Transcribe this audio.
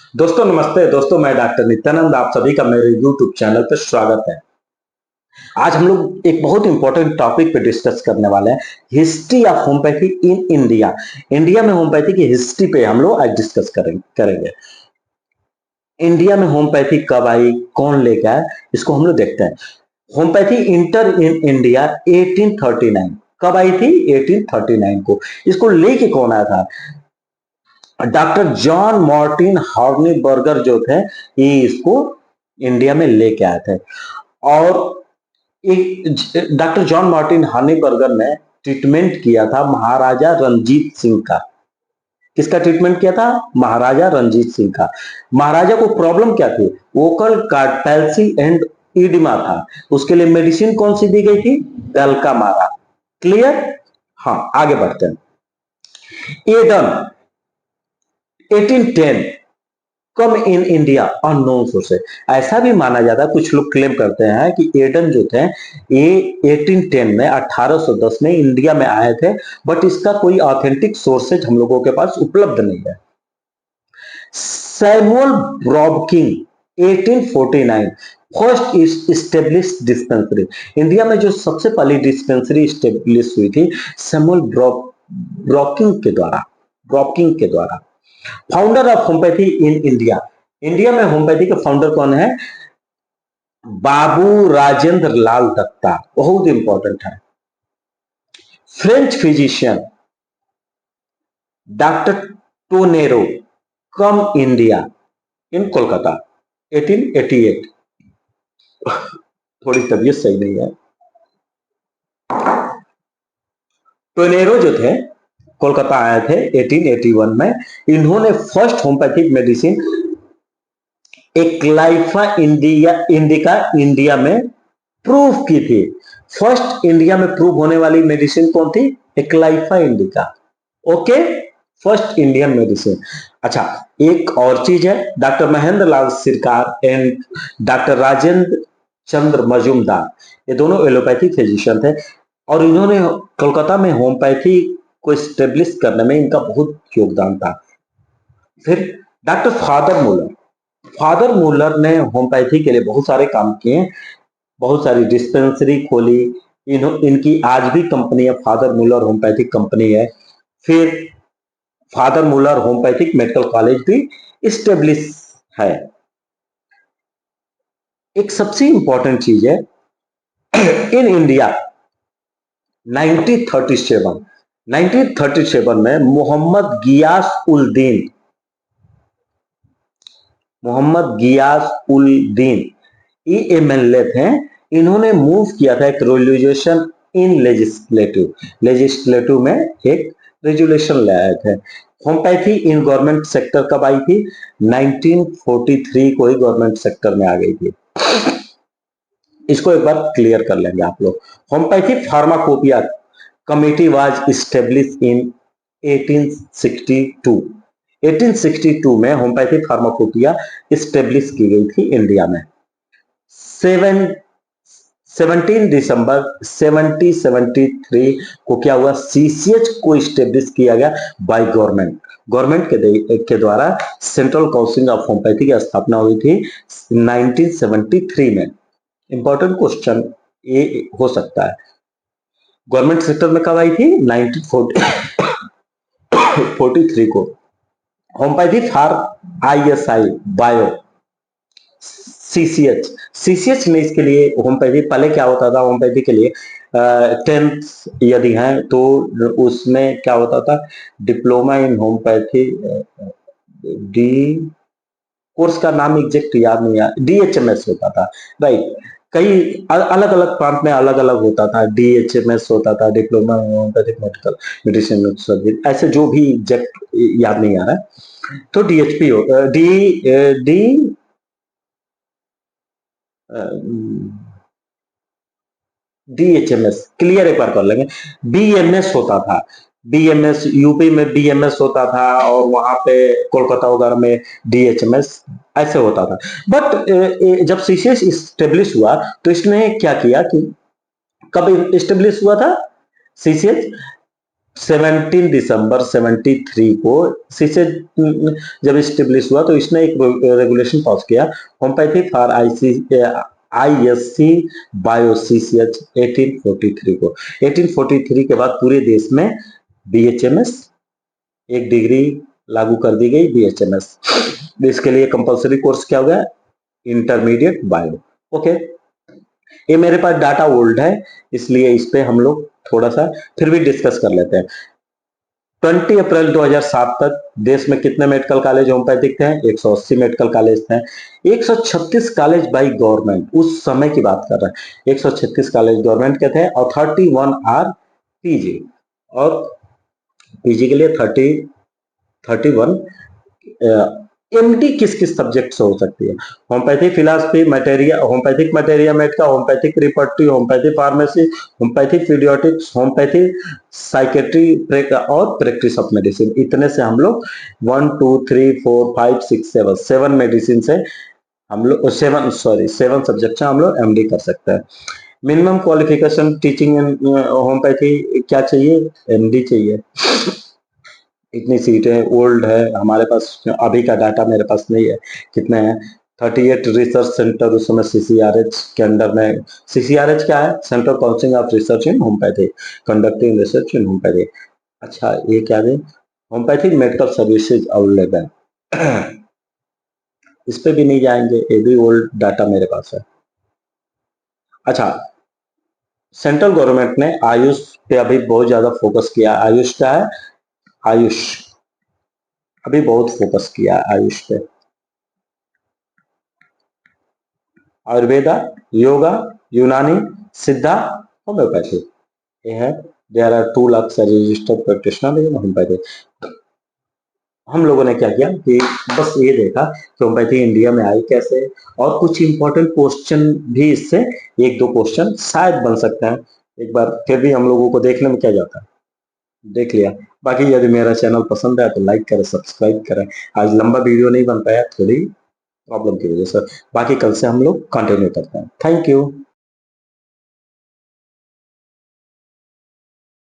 दोस्तों नमस्ते। दोस्तों मैं डॉक्टर नित्यानंद, आप सभी का मेरे YouTube चैनल पर स्वागत है। आज हम लोग एक बहुत इंपॉर्टेंट टॉपिक पे डिस्कस करने वाले हैं, history of homoeopathy in India. India में होम्योपैथी की हिस्ट्री पे हम लोग आज डिस्कस करेंगे। इंडिया में होम्योपैथी कब आई, कौन लेके आया, इसको हम लोग देखते हैं। होम्योपैथी इंटर इन इंडिया 1839 कब आई थी? 1839 को। इसको लेके कौन आया था? डॉक्टर जॉन मार्टिन हॉर्नीबर्गर जो थे, ये इसको इंडिया में लेके आए थे। और डॉक्टर जॉन मार्टिन हॉर्नीबर्गर ने ट्रीटमेंट किया था महाराजा रंजीत सिंह का। किसका ट्रीटमेंट किया था? महाराजा रंजीत सिंह का। महाराजा को प्रॉब्लम क्या थी? Vocal cord palsy and oedema था। उसके लिए मेडिसिन कौन सी दी गई थी? दलकामारा। क्लियर? हाँ, आगे बढ़ते हैं। एडन 1810 come in India unknown sources. ऐसा भी माना जाता है, कुछ लोग क्लेम करते हैं कि एडन जो थे ये 1810 में 1810 में इंडिया में आए थे, बट इसका कोई ऑथेंटिक सोर्सेज हम लोगों के पास उपलब्ध नहीं है। सैमुअल ब्रॉबकिंग 1849 फर्स्ट इस्टेब्लिश डिस्पेंसरी। इंडिया में जो सबसे पहली डिस्पेंसरी इस्टेब्लिश हुई थी सैमुअल ब्रॉबकिंग के द्वारा। Founder of homoeopathy in India. India में होम्योपैथी के फाउंडर कौन है? बाबू राजेंद्र लाल दत्ता, बहुत इंपॉर्टेंट है। French physician doctor Tonnere come India in Kolkata 1888। थोड़ी तबीयत सही नहीं है। टोनेरो जो थे कोलकाता आए थे 1881 में। इन्होंने first homoeopathic medicine acalypha indica India में प्रूव की थी। फर्स्ट इंडिया में प्रूव होने वाली मेडिसिन कौन थी? Acalypha indica. Okay, first Indian medicine. अच्छा, एक और चीज है, doctor Mahendra Lal Sircar and doctor Rajendra Chandra Majumdar, ये दोनों एलोपैथी फिजिशियन थे और इन्होंने कोलकाता में होम्योपैथी को स्टेब्लिश करने में इनका बहुत योगदान था। फिर डॉक्टर फादर मुलर ने होम्योपैथी के लिए बहुत सारे काम किए, बहुत सारी डिस्पेंसरी खोली। इनकी आज भी कंपनी है, फादर मुलर होम्योपैथिक कंपनी है। फिर फादर मुलर होम्योपैथिक मेडिकल कॉलेज भी इस्टेब्लिश है। एक सबसे इंपॉर्टेंट चीज है, इन इंडिया 1937 में मोहम्मद गियास उल दीन ये एमएलए थे। इन्होंने मूव किया था एक रेजुलेशन इन लेजिस्लेटिव में एक रेजुलेशन ले आए थे। होम्योपैथी इन गवर्नमेंट सेक्टर कब आई थी? 1943 को ही गवर्नमेंट सेक्टर में आ गई थी। इसको एक बार क्लियर कर लेंगे आप लोग। Homeopathy pharmacopoeia committee was establish in 1862। 1862 में होम्योपैथी फार्माकोपिया इस्टेब्लिश की गई थी इंडिया में। 17 दिसंबर 1773 को क्या हुआ? सीसीएच को इस्टेब्लिश किया गया बाय गवर्नमेंट के द्वारा सेंट्रल काउंसिल ऑफ होम्योपैथी की स्थापना हुई थी 1973 में। इंपॉर्टेंट क्वेश्चन ये हो सकता है, गवर्नमेंट सेक्टर में कब आई थी? 1943 को। Homeopathy for ISI bio CCH ने इसके लिए होम्योपैथी, पहले क्या होता था होम्योपैथी के लिए 10th यदि है तो उसमें क्या होता था? Diploma in homeopathy, D course का नाम एग्जैक्ट याद नहीं है, डीएचएमएस होता था, राइट। कई अलग अलग प्रांत में अलग अलग होता था, डीएचएमएस होता था, diploma homeopathic medical medicine service, ऐसे जो भी एग्जैक्ट याद नहीं आ रहा है। तो डीएचपी हो डी डीएचएमएस क्लियर एक बार कर लेंगे। बीएमएस होता था, बीएमएस यूपी में बीएमएस होता था और वहां पे कोलकाता वगैरह में डीएचएमएस ऐसे होता था। बट जब सीसीएस इस्टेब्लिश हुआ तो इसने क्या किया कि कब इस्टेब्लिश हुआ था सीसीएस? 17 दिसंबर 73 को सीसे जब स्टेब्लिश हुआ तो इसने एक रेगुलेशन पास किया, होम्योपैथी फॉर आईएससी बायोसीसीएच 1843 को। 1843 के बाद पूरे देश में बीएचएमएस एक डिग्री लागू कर दी गई, बीएचएमएस। इसके लिए कंपलसरी कोर्स क्या हो गया, इंटरमीडिएट बायो। ओके, ये मेरे पास डाटा ओल्ड है इसलिए इस पे हम लोग थोड़ा सा फिर भी डिस्कस कर लेते हैं। 20 अप्रैल 2007 तक देश में कितने मेडिकल कॉलेज होम्योपैथिक थे, 180 मेडिकल कॉलेज थे। 136 कॉलेज बाई गवर्नमेंट, उस समय की बात कर रहे हैं, 136 कॉलेज गवर्नमेंट के थे और 31 आर पीजी, और पीजी के लिए 31 एमडी किस किस सब्जेक्ट से हो सकती है, homoeopathic philosophy materia, homoeopathic materia medica, homoeopathic repertory, homoeopathic pharmacy, homoeopathic paediatrics, homoeopathic psychiatry और प्रैक्टिस ऑफ मेडिसिन। इतने से हम लोग 1 2 3 4 5 6 7 मेडिसिन से हम लोग 7 सब्जेक्ट से हम लोग एमडी कर सकते हैं। मिनिमम क्वालिफिकेशन टीचिंग होम्योपैथी क्या चाहिए, एमडी चाहिए। इतनी सीटें ओल्ड है हमारे पास, अभी का डाटा मेरे पास नहीं है कितने हैं। 38 रिसर्च सेंटर उस समय सीसीआरएच के अंडर में, सीसीआरएच क्या है, central council of research in homeopathy, conducting research in homeopathy. अच्छा ये क्या है, होम्योपैथिक मेडिकल सर्विसेज अवेलेबल, इस पे भी नहीं जाएंगे, ये भी ओल्ड डाटा मेरे पास है। अच्छा, सेंट्रल गवर्नमेंट ने आयुष पे अभी बहुत ज्यादा फोकस किया। आयुष क्या है, आयुष अभी बहुत फोकस किया आयुष पे। आयुर्वेदा, योगा, यूनानी, सिद्धा, होम्योपैथी, ये है। There are 2 lakh registered practitioner in homeopathy. हम लोगों ने क्या किया कि बस ये देखा कि होम्योपैथी इंडिया में आई कैसे, और कुछ इंपॉर्टेंट क्वेश्चन भी इससे, 1-2 क्वेश्चन शायद बन सकते हैं। एक बार फिर भी हम लोगों को देखने में क्या जाता है, देख लिया। बाकी यदि मेरा चैनल पसंद है तो लाइक करें, सब्सक्राइब करें। आज लंबा वीडियो नहीं बन पाया, थोड़ी प्रॉब्लम की वजह से। बाकी कल से हम लोग कंटिन्यू करते हैं। Thank you.